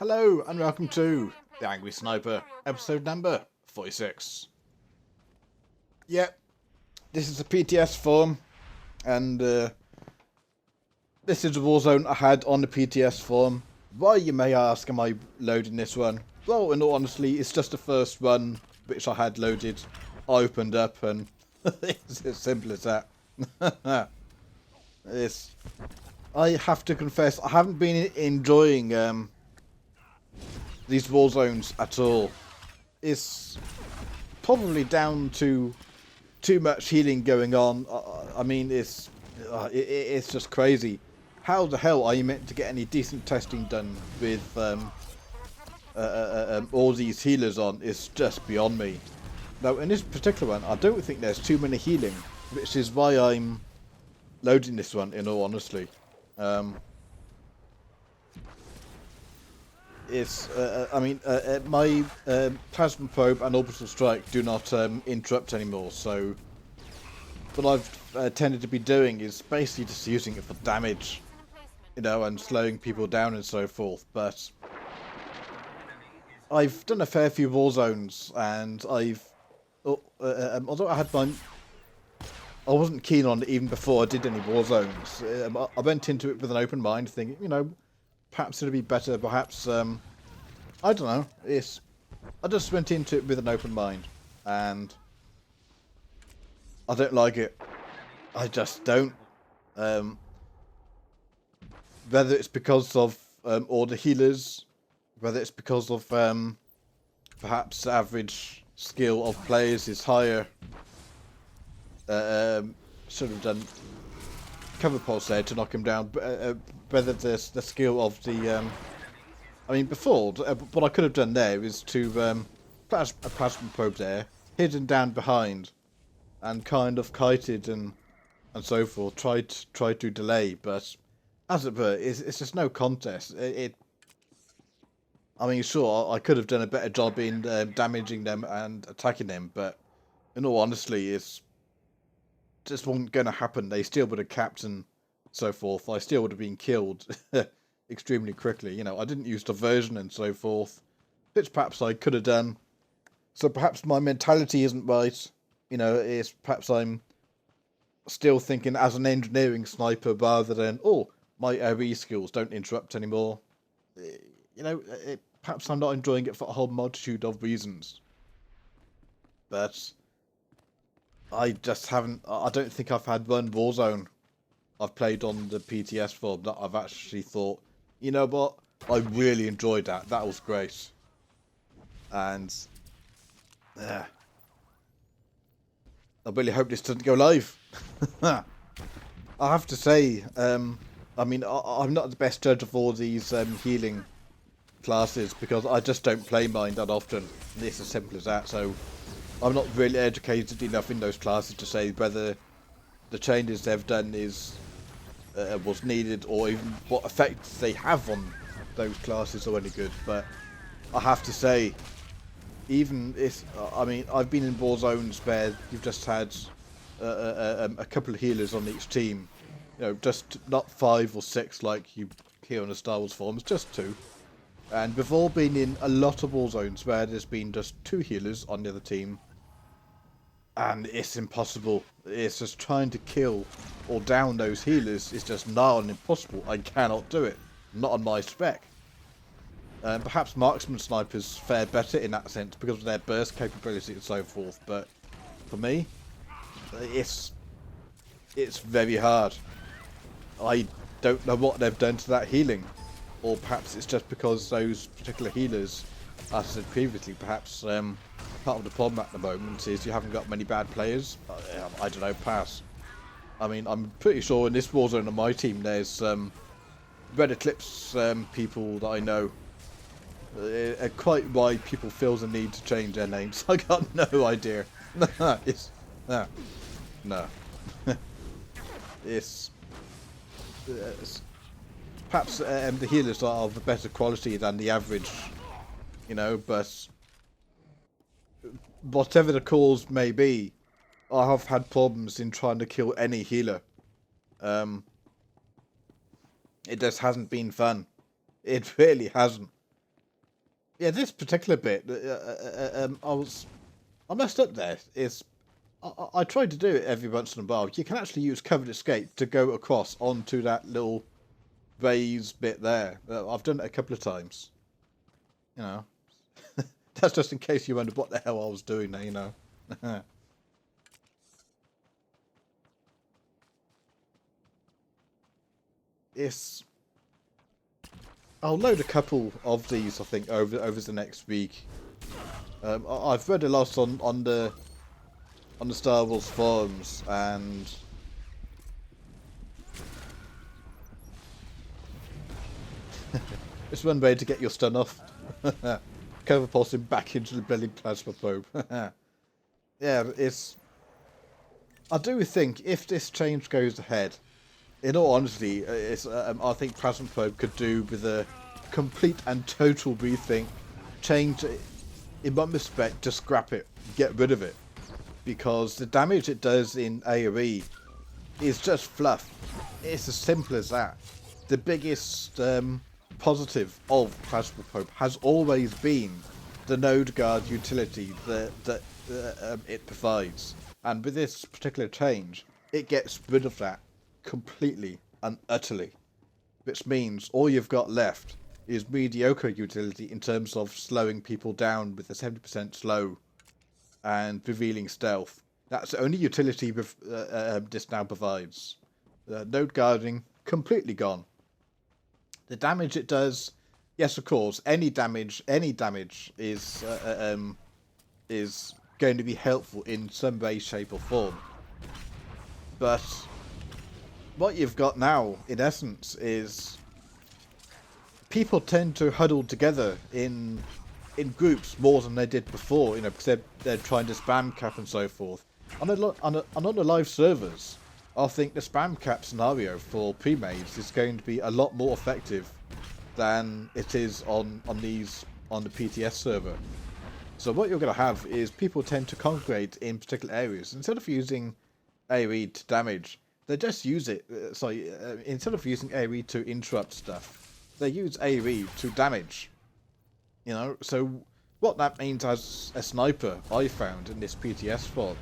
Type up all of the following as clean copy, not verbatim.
Hello and welcome to The Angry Sniper, episode number 46. Yep, this is a PTS form, and this is a warzone I had on the PTS form. Why, you may ask, am I loading this one? Well, in all honesty, it's just the first one which I had loaded. I opened up and it's as simple as that. I have to confess, I haven't been enjoying these war zones at all. It's probably down to too much healing going on. I mean, it's just crazy. How the hell are you meant to get any decent testing done with all these healers on? It's just beyond me. Now, in this particular one, I don't think there's too many healing, which is why I'm loading this one, in all honesty. My plasma probe and orbital strike do not interrupt anymore, so what I've tended to be doing is basically just using it for damage, and slowing people down and so forth. But I've done a fair few war zones, and although I had mine, I wasn't keen on it even before I did any war zones. I went into it with an open mind, thinking, perhaps it'll be better, perhaps, I don't know, I just went into it with an open mind, and I don't like it. I just don't. Whether it's because of all the healers, whether it's because of perhaps the average skill of players is higher. Should have done cover pulse there to knock him down. Whether the skill of the before what I could have done there is to put a plasma probe there, hidden down behind, and kind of kited and so forth. Tried to delay, but as it were, it's just no contest. Sure, I could have done a better job in damaging them and attacking them, but in all honesty, it's just wasn't going to happen. They still would have capped and so forth. I still would have been killed extremely quickly. I didn't use diversion and so forth, which perhaps I could have done. So perhaps my mentality isn't right. It's perhaps I'm still thinking as an engineering sniper rather than, my AoE skills don't interrupt anymore. Perhaps I'm not enjoying it for a whole multitude of reasons. But I just haven't. I don't think I've had one Warzone I've played on the PTS form that I've actually thought, you know what, I really enjoyed that. That was great. And yeah, I really hope this doesn't go live. I have to say, I'm not the best judge of all these healing classes because I just don't play mine that often. It's as simple as that. So I'm not really educated enough in those classes to say whether the changes they've done was needed or even what effects they have on those classes are any good. But I have to say, even if I've been in war zones where you've just had a couple of healers on each team, just not 5 or 6 like you hear on the Star Wars forums, just 2. And we've all been in a lot of war zones where there's been just 2 healers on the other team. And it's impossible. It's just trying to kill or down those healers is just nigh on impossible. I cannot do it. Not on my spec. Perhaps marksman snipers fare better in that sense because of their burst capability and so forth. But for me, it's very hard. I don't know what they've done to that healing. Or perhaps it's just because those particular healers, as I said previously, perhaps part of the problem at the moment is you haven't got many bad players. I don't know, pass. I'm pretty sure in this Warzone on my team there's Red Eclipse people that I know. Quite why people feel the need to change their names. I got no idea. No. It's perhaps the healers are of a better quality than the average, but whatever the cause may be, I have had problems in trying to kill any healer. It just hasn't been fun. It really hasn't. Yeah, this particular bit, I messed up there. I tried to do it every once in a while. You can actually use covered escape to go across onto that little raised bit there. I've done it a couple of times. You know, that's just in case you wondered what the hell I was doing there. You know. It's. I'll load a couple of these, I think, over the next week. I've read a lot on the Star Wars forums, and it's one way to get your stun off. Cover pulsing back into the bloody plasma probe. Yeah, it's. I do think if this change goes ahead, in all honesty, I think plasma probe could do with a complete and total rethink, change. In one respect, just scrap it, get rid of it, because the damage it does in AoE is just fluff. It's as simple as that. The biggest positive of Plasma Probe has always been the node guard utility that it provides, and with this particular change, it gets rid of that completely and utterly, which means all you've got left is mediocre utility in terms of slowing people down with a 70% slow and revealing stealth. That's the only utility this now provides. Node guarding, completely gone. The damage it does, yes, of course, any damage is going to be helpful in some way, shape or form. But what you've got now, in essence, is people tend to huddle together in groups more than they did before, you know, because they're trying to spam cap and so forth. On the live servers, I think the spam cap scenario for pre-mades is going to be a lot more effective than it is on the PTS server. So what you're going to have is people tend to congregate in particular areas. Instead of using AoE to damage, they just use it. Instead of using AoE to interrupt stuff, they use AoE to damage. You know, so what that means as a sniper, I found in this PTS form,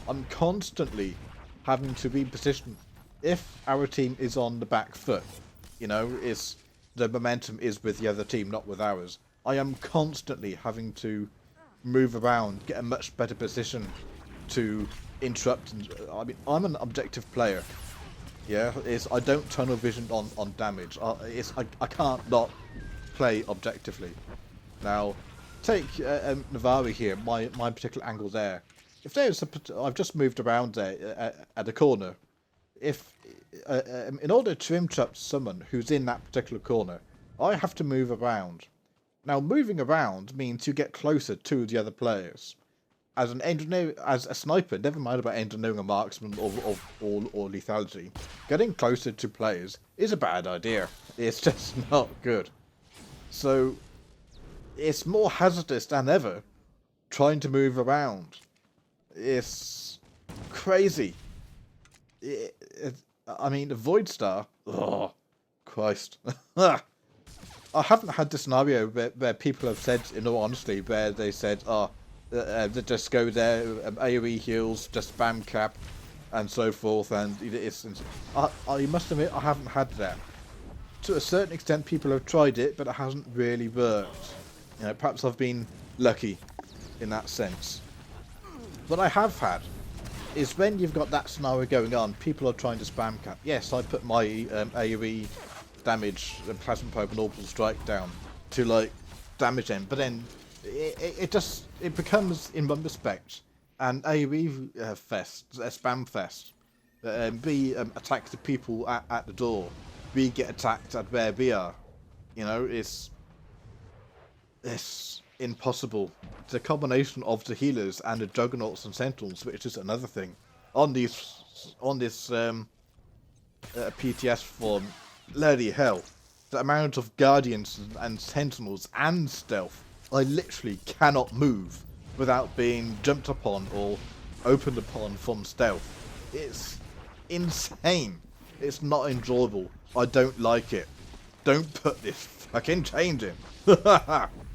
I'm constantly having to be positioned. If our team is on the back foot, you know, the momentum is with the other team, not with ours. I am constantly having to move around, get a much better position to interrupt. I mean, I'm an objective player. Yeah, I don't tunnel vision on damage. I can't not play objectively. Now, take Navari here, my particular angle there. If there's I've just moved around there at a corner. If in order to interrupt someone who's in that particular corner, I have to move around. Now, moving around means you get closer to the other players. As an engineer, as a sniper, never mind about engineering a marksman or lethality, getting closer to players is a bad idea. It's just not good. So it's more hazardous than ever trying to move around. It's crazy. I mean, the Void Star. Oh, Christ. I haven't had the scenario where people have said, in all honesty, where they said, they just go there, AoE heals, just spam cap, and so forth, and I must admit, I haven't had that. To a certain extent, people have tried it, but it hasn't really worked. You know, perhaps I've been lucky in that sense. What I have had is when you've got that scenario going on, people are trying to spam cap. Yes, I put my AoE damage and plasma probe and orbital strike down to like damage them, but then it becomes, in one respect, an AoE fest, a spam fest. B attacks the people at the door. B get attacked at where we are. You know, it's impossible. The combination of the healers and the juggernauts and sentinels, which is another thing on this PTS form. Bloody hell, the amount of guardians and sentinels and stealth. I literally cannot move without being jumped upon or opened upon from stealth. It's insane. It's not enjoyable. I don't like it. Don't put this fucking change in.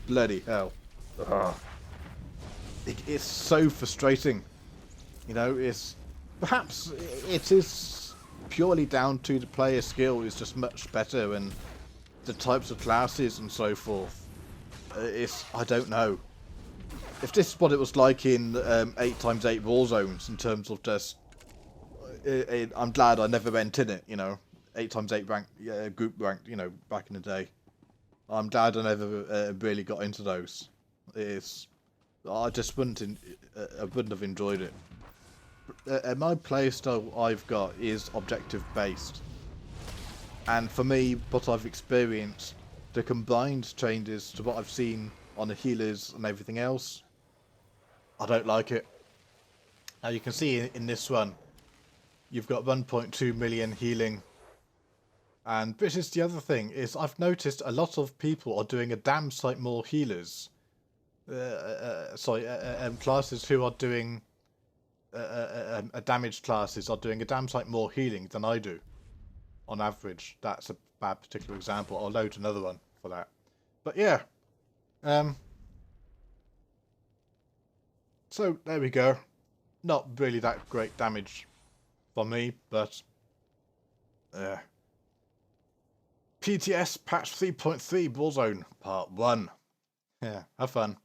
Bloody hell. Ugh. It's so frustrating. You know, it's perhaps it is purely down to the player skill is just much better and the types of classes and so forth. I don't know. If this is what it was like in 8x8 warzones in terms of just, I'm glad I never went in it. You know, 8x8 ranked, group ranked. You know, back in the day. I'm glad I never really got into those. I just I wouldn't have enjoyed it. My playstyle I've got is objective based, and for me, what I've experienced, the combined changes to what I've seen on the healers and everything else, I don't like it. Now you can see in this one, you've got 1.2 million healing. And this is the other thing, is I've noticed a lot of people are doing a damn sight more healers. Classes who are doing damage classes are doing a damn sight more healing than I do. On average, that's a bad particular example. I'll load another one for that. But yeah. So there we go. Not really that great damage for me, but PTS patch 3.3 Warzone part 1. Yeah, have fun.